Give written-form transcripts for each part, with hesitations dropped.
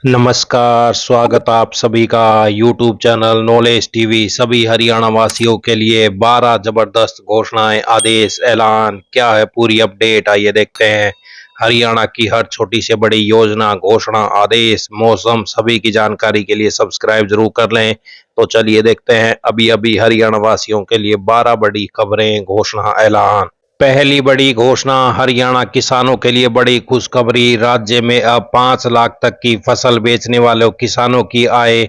नमस्कार, स्वागत आप सभी का यूट्यूब चैनल नॉलेज टीवी। सभी हरियाणा वासियों के लिए 12 जबरदस्त घोषणाएं, आदेश, ऐलान क्या है पूरी अपडेट, आइए देखते हैं। हरियाणा की हर छोटी से बड़ी योजना, घोषणा, आदेश, मौसम सभी की जानकारी के लिए सब्सक्राइब जरूर कर लें। तो चलिए देखते हैं अभी अभी हरियाणा वासियों के लिए 12 बड़ी खबरें, घोषणा, ऐलान। पहली बड़ी घोषणा, हरियाणा किसानों के लिए बड़ी खुशखबरी। राज्य में अब 5 लाख तक की फसल बेचने वाले किसानों की आय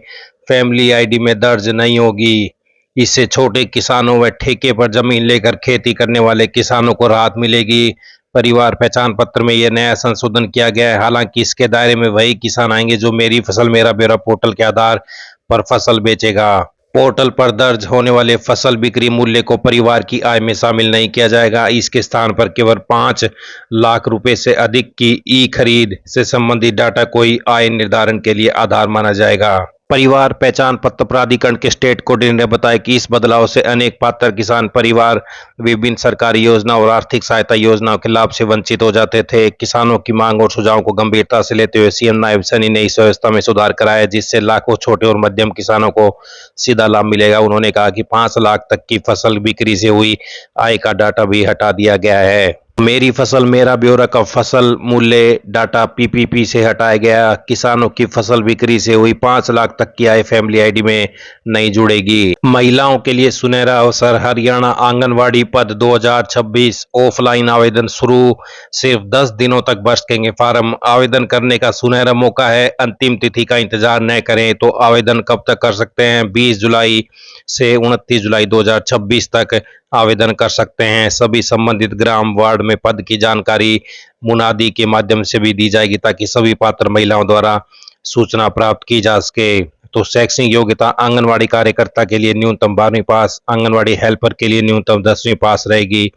फैमिली आईडी में दर्ज नहीं होगी। इससे छोटे किसानों व ठेके पर जमीन लेकर खेती करने वाले किसानों को राहत मिलेगी। परिवार पहचान पत्र में यह नया संशोधन किया गया है। हालांकि इसके दायरे में वही किसान आएंगे जो मेरी फसल मेरा ब्यौरा पोर्टल के आधार पर फसल बेचेगा। पोर्टल पर दर्ज होने वाले फसल बिक्री मूल्य को परिवार की आय में शामिल नहीं किया जाएगा। इसके स्थान पर केवल 5 लाख रुपए से अधिक की ई खरीद से संबंधित डाटा कोई आय निर्धारण के लिए आधार माना जाएगा। परिवार पहचान पत्र प्राधिकरण के स्टेट कोऑर्डिनेटर ने बताया कि इस बदलाव से अनेक पात्र किसान परिवार विभिन्न सरकारी योजना और आर्थिक सहायता योजनाओं के लाभ से वंचित हो जाते थे। किसानों की मांग और सुझावों को गंभीरता से लेते हुए सीएम नायब सैनी ने इस व्यवस्था में सुधार कराया, जिससे लाखों छोटे और मध्यम किसानों को सीधा लाभ मिलेगा। उन्होंने कहा कि 5 लाख तक की फसल बिक्री से हुई आय का डाटा भी हटा दिया गया है। मेरी फसल मेरा ब्यौरा का फसल मूल्य डाटा पीपीपी से हटाया गया। किसानों की फसल बिक्री से हुई 5 लाख तक की आय फैमिली आईडी में नहीं जुड़ेगी। महिलाओं के लिए सुनहरा अवसर, हरियाणा आंगनवाड़ी पद 2026 ऑफलाइन आवेदन शुरू। सिर्फ 10 दिनों तक भर सकेंगे फार्म। आवेदन करने का सुनहरा मौका है। अंतिम तिथि का इंतजार न करें। तो आवेदन कब तक कर सकते हैं? 20 जुलाई से 29 जुलाई 2026 तक आवेदन कर सकते हैं। सभी संबंधित ग्राम वार्ड में पद की जानकारी मुनादी के माध्यम से भी दी जाएगी, ताकि सभी पात्र महिलाओं द्वारा सूचना प्राप्त की जा सके। तो शैक्षणिक योग्यता, आंगनवाड़ी कार्यकर्ता के लिए न्यूनतम 12वीं पास, आंगनवाड़ी हेल्पर के लिए न्यूनतम 10वीं पास रहेगी।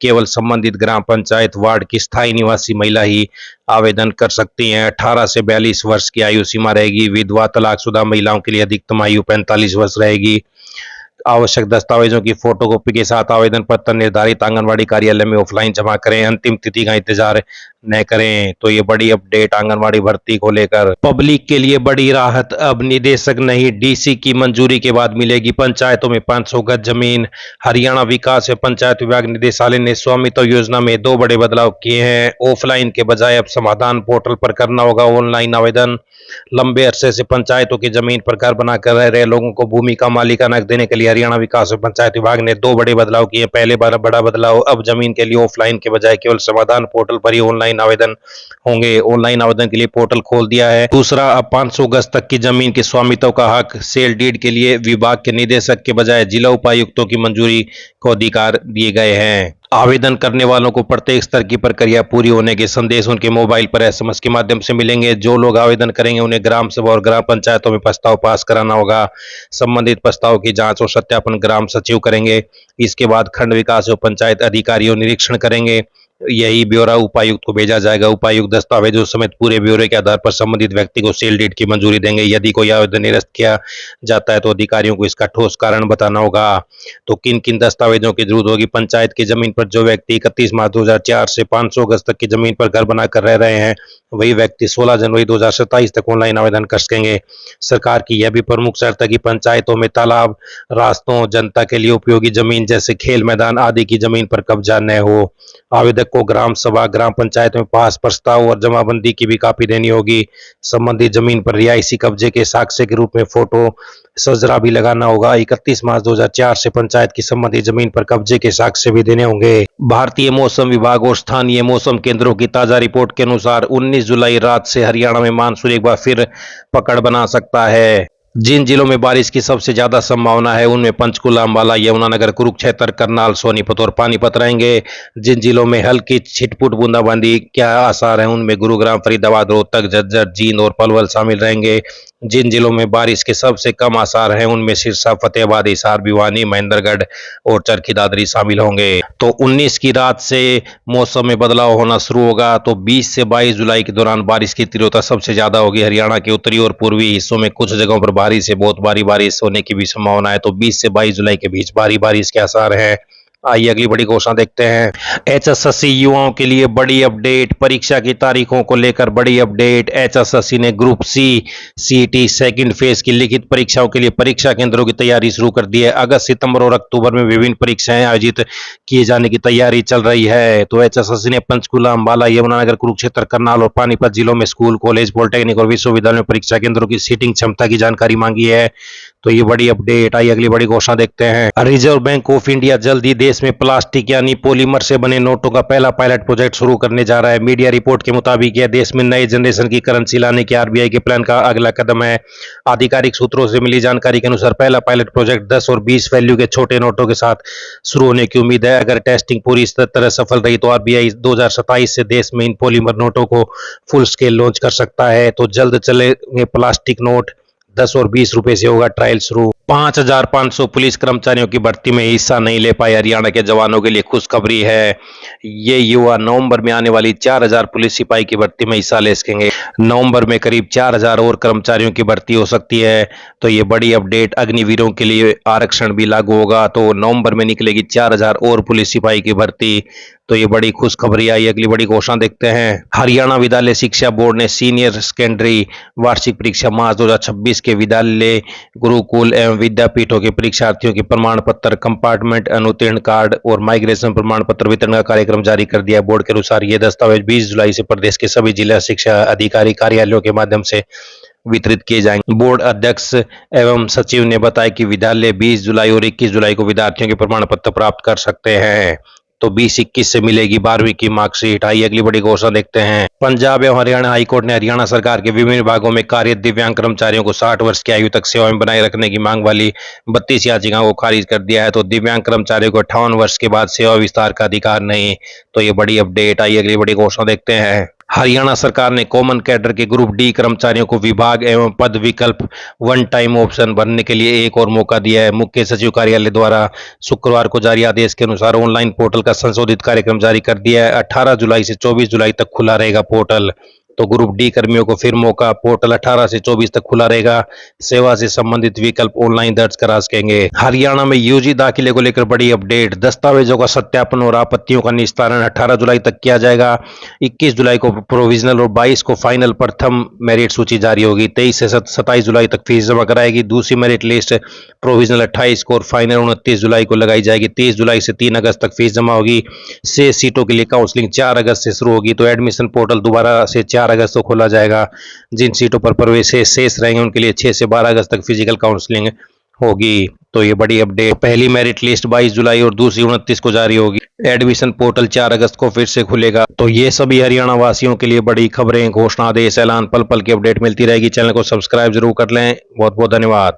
केवल संबंधित ग्राम पंचायत वार्ड की स्थायी निवासी महिला ही आवेदन कर सकती हैं। 18 से 42 वर्ष की आयु सीमा रहेगी। विधवा तलाकशुदा महिलाओं के लिए अधिकतम आयु 45 वर्ष रहेगी। आवश्यक दस्तावेजों की फोटोकॉपी के साथ आवेदन पत्र निर्धारित आंगनवाड़ी कार्यालय में ऑफलाइन जमा करें। अंतिम तिथि का इंतजार न करें। तो ये बड़ी अपडेट आंगनवाड़ी भर्ती को लेकर। पब्लिक के लिए बड़ी राहत, अब निदेशक नहीं डीसी की मंजूरी के बाद मिलेगी पंचायतों में 500 गज जमीन। हरियाणा विकास एवं पंचायत विभाग निदेशालय ने स्वामित्व योजना में 2 बड़े बदलाव किए हैं। ऑफलाइन के बजाय अब समाधान पोर्टल पर करना होगा ऑनलाइन आवेदन। लंबे अरसे से पंचायतों की जमीन पर घर बनाकर रह रहे लोगों को भूमि का मालिकाना हक देने के लिए हरियाणा विकास एवं पंचायत विभाग ने 2 बड़े बदलाव किए। पहले बड़ा बदलाव, अब जमीन के लिए ऑफलाइन के बजाय केवल समाधान पोर्टल पर ही ऑनलाइन आवेदन होंगे। ऑनलाइन आवेदन के लिए पोर्टल खोल दिया है। दूसरा, अब 500 गज तक की जमीन के स्वामित्व का हक सेल डीड के लिए विभाग के निदेशक के बजाय जिला उपायुक्तों की मंजूरी को अधिकार दिए गए हैं। आवेदन करने वालों को प्रत्येक स्तर की प्रक्रिया पूरी होने के संदेश उनके मोबाइल पर एसएमएस के माध्यम से मिलेंगे। जो लोग आवेदन करेंगे उन्हें ग्राम सभा और ग्राम पंचायतों में प्रस्ताव पास कराना होगा। संबंधित प्रस्ताव की जांच और सत्यापन ग्राम सचिव करेंगे। इसके बाद खंड विकास और पंचायत अधिकारियों निरीक्षण करेंगे। यही ब्यौरा उपायुक्त को भेजा जाएगा। उपायुक्त दस्तावेजों समेत पूरे ब्यौरे के आधार पर संबंधित व्यक्ति को सेल डीड की मंजूरी देंगे। यदि कोई आवेदन निरस्त किया जाता है तो अधिकारियों को इसका ठोस कारण बताना होगा। तो किन किन दस्तावेजों की जरूरत होगी? पंचायत की जमीन पर जो व्यक्ति 31 मार्च 2004 से 500 गज तक की जमीन पर घर बनाकर रह रहे हैं, वही व्यक्ति 16 जनवरी 2027 तक ऑनलाइन आवेदन कर सकेंगे। सरकार की यह भी प्रमुख शर्त है कि पंचायतों में तालाब, रास्तों, जनता के लिए उपयोगी जमीन जैसे खेल मैदान आदि की जमीन पर कब्जा न हो। आवेदक को ग्राम सभा, ग्राम पंचायत में पास प्रस्ताव और जमाबंदी की भी कॉपी देनी होगी। संबंधित जमीन पर रिहायशी कब्जे के साक्ष्य के रूप में फोटो सजरा भी लगाना होगा। 31 मार्च 2004 से पंचायत की संबंधित जमीन पर कब्जे के साक्ष्य भी देने होंगे। भारतीय मौसम विभाग और स्थानीय मौसम केंद्रों की ताजा रिपोर्ट के अनुसार 19 जुलाई रात से हरियाणा में मानसून एक बार फिर पकड़ बना सकता है। जिन जिलों में बारिश की सबसे ज्यादा संभावना है उनमें पंचकुला, अंबाला, यमुनानगर, कुरुक्षेत्र, करनाल, सोनीपत और पानीपत रहेंगे। जिन जिलों में हल्की छिटपुट बूंदाबांदी के आसार हैं उनमें गुरुग्राम, फरीदाबाद, रोहतक, झज्जर, जींद और पलवल शामिल रहेंगे। जिन जिलों में बारिश के सबसे कम आसार हैं उनमें सिरसा, फतेहाबाद, हिसार, भिवानी, महेंद्रगढ़ और चरखी दादरी शामिल होंगे। तो 19 की रात से मौसम में बदलाव होना शुरू होगा। तो 20 से 22 जुलाई के दौरान बारिश की तीव्रता सबसे ज्यादा होगी। हरियाणा के उत्तरी और पूर्वी हिस्सों में कुछ जगहों पर भारी से बहुत भारी बारिश होने की भी संभावना है। तो 20 से 22 जुलाई के बीच भारी बारिश के आसार हैं। आइए अगली बड़ी घोषणा देखते हैं। एचएसएससी युवाओं के लिए बड़ी अपडेट, परीक्षा की तारीखों को लेकर बड़ी अपडेट। एचएसएससी ने group C CET second phase की लिखित परीक्षाओं के लिए परीक्षा केंद्रों की तैयारी शुरू कर दी है। अगस्त, सितंबर और अक्टूबर में विभिन्न परीक्षाएं आयोजित किए जाने की तैयारी चल रही है। तो एचएसएससी ने पंचकुला, अंबाला, यमुनानगर, कुरुक्षेत्र, करनाल और पानीपत जिलों में स्कूल, कॉलेज, पॉलिटेक्निक और विश्वविद्यालय में परीक्षा केंद्रों की सीटिंग क्षमता की जानकारी मांगी है। तो ये बड़ी अपडेट। आई अगली बड़ी घोषणा देखते हैं। रिजर्व बैंक ऑफ इंडिया जल्द ही देश में प्लास्टिक यानी पॉलीमर से बने नोटों का पहला पायलट प्रोजेक्ट शुरू करने जा रहा है। मीडिया रिपोर्ट के मुताबिक यह देश में नए जनरेशन की करेंसी लाने के आरबीआई के प्लान का अगला कदम है। आधिकारिक सूत्रों से मिली जानकारी के अनुसार पहला पायलट प्रोजेक्ट 10 और 20 वैल्यू के छोटे नोटों के साथ शुरू होने की उम्मीद है। अगर टेस्टिंग पूरी तरह सफल रही तो आरबीआई 2027 से देश में इन पॉलीमर नोटों को फुल स्केल लॉन्च कर सकता है। तो जल्द चलेंगे प्लास्टिक नोट, 10 और 20 रुपए से होगा ट्रायल शुरू। 5,500 पुलिस कर्मचारियों की भर्ती में हिस्सा नहीं ले पाए हरियाणा के जवानों के लिए खुशखबरी है। ये युवा नवंबर में आने वाली 4,000 पुलिस सिपाही की भर्ती में हिस्सा ले सकेंगे। नवंबर में करीब 4,000 और कर्मचारियों की भर्ती हो सकती है। तो ये बड़ी अपडेट। अग्निवीरों के लिए आरक्षण भी लागू होगा। तो नवंबर में निकलेगी 4,000 और पुलिस सिपाही की भर्ती। तो ये बड़ी खुशखबरी आई। अगली बड़ी घोषणा देखते हैं। हरियाणा विद्यालय शिक्षा बोर्ड ने सीनियर सेकेंडरी वार्षिक परीक्षा मार्च 2026 के विद्यालय, गुरुकुल एवं विद्यापीठों के परीक्षार्थियों के प्रमाण पत्र, कंपार्टमेंट अनुत्तीर्ण कार्ड और माइग्रेशन प्रमाण पत्र वितरण का कार्यक्रम जारी कर दिया। बोर्ड के अनुसार ये दस्तावेज 20 जुलाई से प्रदेश के सभी जिला शिक्षा अधिकारी कार्यालयों के माध्यम से वितरित किए जाएंगे। बोर्ड अध्यक्ष एवं सचिव ने बताया कि विद्यालय 20 जुलाई और 21 जुलाई को विद्यार्थियों के प्रमाण पत्र प्राप्त कर सकते हैं। तो 20-21 से मिलेगी 12वीं की मार्कशीट। आई अगली बड़ी घोषणा देखते हैं। पंजाब एवं हरियाणा हाईकोर्ट ने हरियाणा सरकार के विभिन्न विभागों में कार्यरत दिव्यांग कर्मचारियों को 60 वर्ष की आयु तक सेवा में बनाए रखने की मांग वाली 32 याचिकाओं को खारिज कर दिया है। तो दिव्यांग कर्मचारियों को 58 वर्ष के बाद सेवा विस्तार का अधिकार नहीं। तो ये बड़ी अपडेट। आई अगली बड़ी घोषणा देखते हैं। हरियाणा सरकार ने कॉमन कैडर के ग्रुप डी कर्मचारियों को विभाग एवं पद विकल्प वन टाइम ऑप्शन भरने के लिए एक और मौका दिया है। मुख्य सचिव कार्यालय द्वारा शुक्रवार को जारी आदेश के अनुसार ऑनलाइन पोर्टल का संशोधित कार्यक्रम जारी कर दिया है। 18 जुलाई से 24 जुलाई तक खुला रहेगा पोर्टल। तो ग्रुप डी कर्मियों को फिर मौका। पोर्टल 18 से 24 तक खुला रहेगा। सेवा से संबंधित विकल्प ऑनलाइन दर्ज करा सकेंगे। हरियाणा में यूजी दाखिले को लेकर बड़ी अपडेट। दस्तावेजों का सत्यापन और आपत्तियों का निस्तारण 18 जुलाई तक किया जाएगा। 21 जुलाई को प्रोविजनल और 22 को फाइनल प्रथम मेरिट सूची जारी होगी। 23 से 27 जुलाई तक फीस जमा कराएगी। दूसरी मेरिट लिस्ट प्रोविजनल 28 को और फाइनल 29 जुलाई को लगाई जाएगी। 30 जुलाई से 3 अगस्त तक फीस जमा होगी। 6 सीटों के लिए काउंसलिंग 4 अगस्त से शुरू होगी। तो एडमिशन पोर्टल दोबारा से 4 अगस्त को खोला जाएगा। जिन सीटों पर प्रवेश शेष रहेंगे उनके लिए 6 से 12 अगस्त तक फिजिकल काउंसलिंग होगी। तो ये बड़ी अपडेट। पहली मेरिट लिस्ट 22 जुलाई और दूसरी 29 को जारी होगी। एडमिशन पोर्टल 4 अगस्त को फिर से खुलेगा। तो ये सभी हरियाणा वासियों के लिए बड़ी खबरें, घोषणा, आदेश, ऐलान, पल पल की अपडेट मिलती रहेगी। चैनल को सब्सक्राइब जरूर कर लें। बहुत बहुत धन्यवाद।